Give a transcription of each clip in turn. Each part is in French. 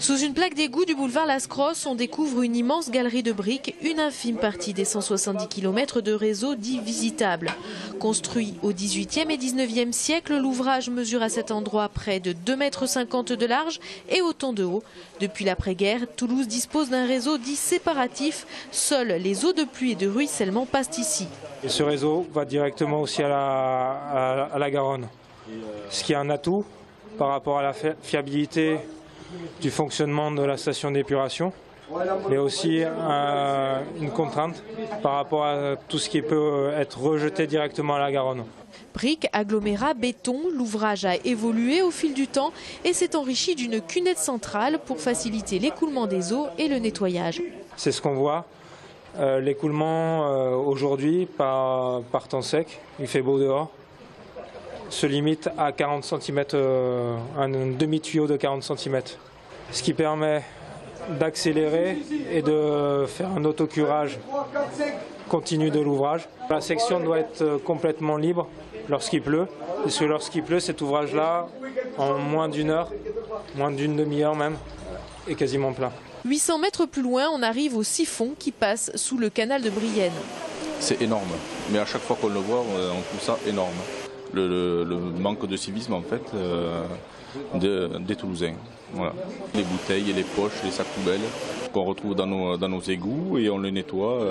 Sous une plaque d'égout du boulevard Las-Crosse, on découvre une immense galerie de briques, une infime partie des 170 km de réseau dit visitable. Construit au XVIIIe et XIXe siècle, l'ouvrage mesure à cet endroit près de 2,50 m de large et autant de haut. Depuis l'après-guerre, Toulouse dispose d'un réseau dit séparatif. Seules les eaux de pluie et de ruissellement passent ici. Et ce réseau va directement aussi à la Garonne, ce qui est un atout par rapport à la fiabilité du fonctionnement de la station d'épuration, mais aussi une contrainte par rapport à tout ce qui peut être rejeté directement à la Garonne. Briques, agglomérats, béton, l'ouvrage a évolué au fil du temps et s'est enrichi d'une cunette centrale pour faciliter l'écoulement des eaux et le nettoyage. C'est ce qu'on voit. L'écoulement aujourd'hui par temps sec, il fait beau dehors, se limite à 40 cm, un demi-tuyau de 40 cm. Ce qui permet d'accélérer et de faire un autocurage continu de l'ouvrage. La section doit être complètement libre lorsqu'il pleut, puisque lorsqu'il pleut, cet ouvrage-là, en moins d'une heure, moins d'une demi-heure même, est quasiment plein. 800 mètres plus loin, on arrive au siphon qui passe sous le canal de Brienne. C'est énorme, mais à chaque fois qu'on le voit, on trouve ça énorme. Le manque de civisme en fait des Toulousains. Voilà. Les bouteilles, les poches, les sacs poubelles qu'on retrouve dans nos égouts et on les nettoie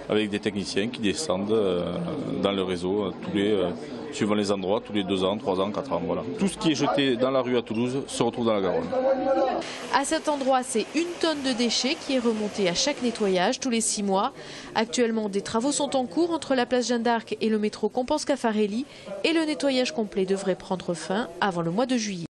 avec des techniciens qui descendent dans le réseau suivant les endroits, tous les 2 ans, 3 ans, 4 ans. Voilà. Tout ce qui est jeté dans la rue à Toulouse se retrouve dans la Garonne. À cet endroit, c'est 1 tonne de déchets qui est remontée à chaque nettoyage tous les 6 mois. Actuellement, des travaux sont en cours entre la place Jeanne d'Arc et le métro Compense-Caffarelli et le nettoyage complet devrait prendre fin avant le mois de juillet.